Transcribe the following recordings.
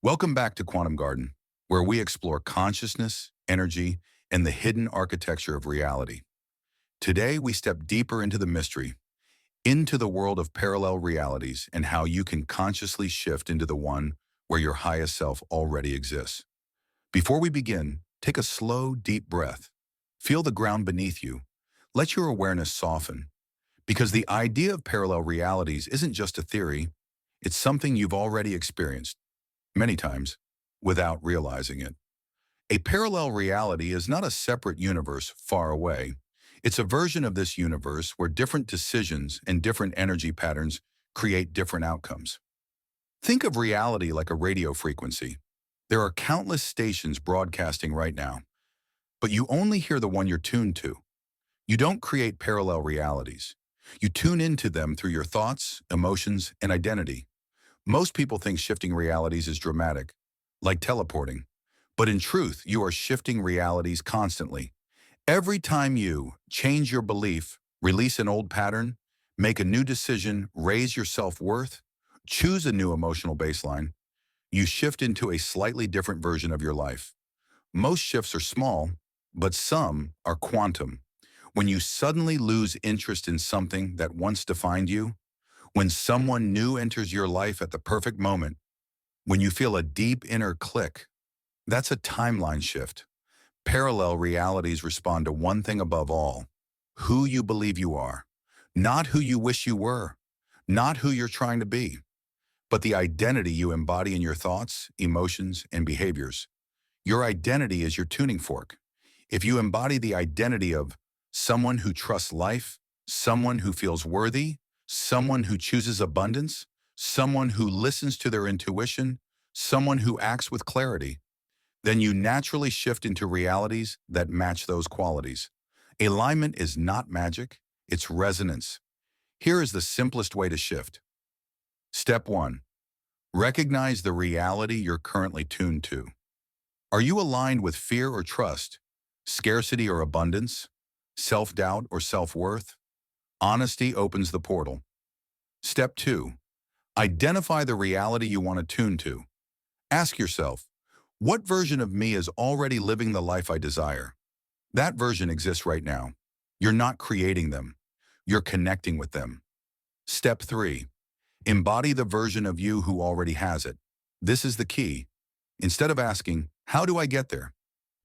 Welcome back to Quantum Garden, where we explore consciousness, energy, and the hidden architecture of reality. Today, we step deeper into the mystery, into the world of parallel realities and how you can consciously shift into the one where your highest self already exists. Before we begin, take a slow, deep breath. Feel the ground beneath you. Let your awareness soften, because the idea of parallel realities isn't just a theory, it's something you've already experienced many times without realizing it. A parallel reality is not a separate universe far away. It's a version of this universe where different decisions and different energy patterns create different outcomes. Think of reality like a radio frequency. There are countless stations broadcasting right now, but you only hear the one you're tuned to. You don't create parallel realities. You tune into them through your thoughts, emotions, and identity. Most people think shifting realities is dramatic, like teleporting. But in truth, you are shifting realities constantly. Every time you change your belief, release an old pattern, make a new decision, raise your self-worth, choose a new emotional baseline, you shift into a slightly different version of your life. Most shifts are small, but some are quantum. When you suddenly lose interest in something that once defined you, when someone new enters your life at the perfect moment, when you feel a deep inner click, that's a timeline shift. Parallel realities respond to one thing above all: who you believe you are. Not who you wish you were, not who you're trying to be, but the identity you embody in your thoughts, emotions, and behaviors. Your identity is your tuning fork. If you embody the identity of someone who trusts life, someone who feels worthy, someone who chooses abundance, someone who listens to their intuition, someone who acts with clarity, then you naturally shift into realities that match those qualities. Alignment is not magic, it's resonance. Here is the simplest way to shift. Step 1. Recognize the reality you're currently tuned to. Are you aligned with fear or trust, scarcity or abundance, self-doubt or self-worth? Honesty opens the portal. Step 2. Identify the reality you want to tune to. Ask yourself, what version of me is already living the life I desire? That version exists right now. You're not creating them. You're connecting with them. Step 3. Embody the version of you who already has it. This is the key. Instead of asking, how do I get there?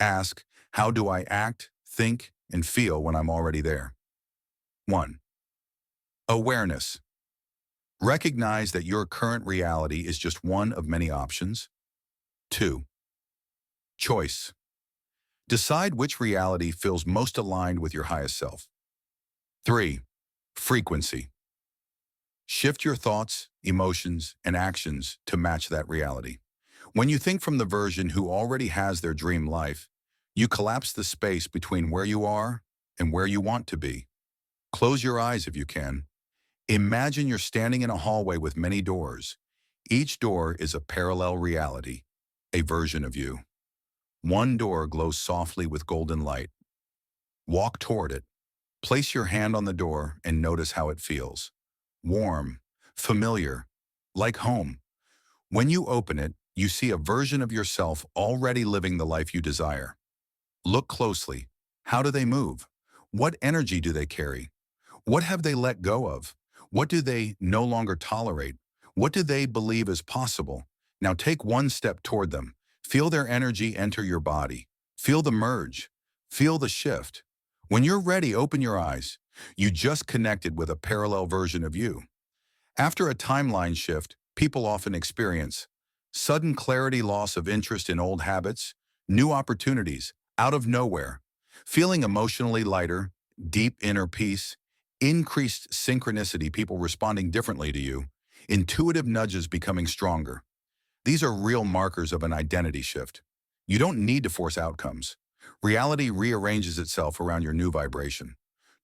Ask, how do I act, think, and feel when I'm already there? 1. Awareness. Recognize that your current reality is just one of many options. 2. Choice. Decide which reality feels most aligned with your highest self. 3. Frequency. Shift your thoughts, emotions, and actions to match that reality. When you think from the version who already has their dream life, you collapse the space between where you are and where you want to be. Close your eyes if you can. Imagine you're standing in a hallway with many doors. Each door is a parallel reality, a version of you. One door glows softly with golden light. Walk toward it. Place your hand on the door and notice how it feels. Warm, familiar, like home. When you open it, you see a version of yourself already living the life you desire. Look closely. How do they move? What energy do they carry? What have they let go of? What do they no longer tolerate? What do they believe is possible? Now take one step toward them. Feel their energy enter your body. Feel the merge. Feel the shift. When you're ready, open your eyes. You just connected with a parallel version of you. After a timeline shift, people often experience sudden clarity, loss of interest in old habits, new opportunities, out of nowhere, feeling emotionally lighter, deep inner peace, increased synchronicity, people responding differently to you, intuitive nudges becoming stronger. These are real markers of an identity shift. You don't need to force outcomes. Reality rearranges itself around your new vibration.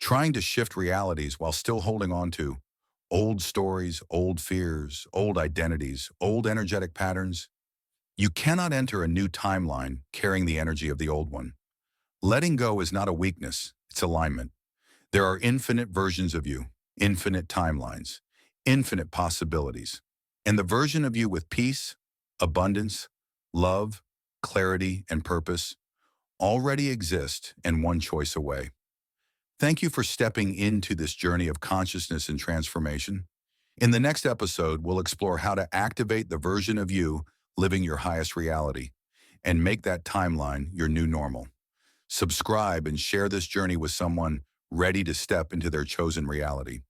Trying to shift realities while still holding on to old stories, old fears, old identities, old energetic patterns. You cannot enter a new timeline carrying the energy of the old one. Letting go is not a weakness, it's alignment. There are infinite versions of you, infinite timelines, infinite possibilities. And the version of you with peace, Abundance, love, clarity, and purpose already exist and one choice away. Thank you for stepping into this journey of consciousness and transformation. In the next episode, we'll explore how to activate the version of you living your highest reality and make that timeline your new normal. Subscribe and share this journey with someone ready to step into their chosen reality.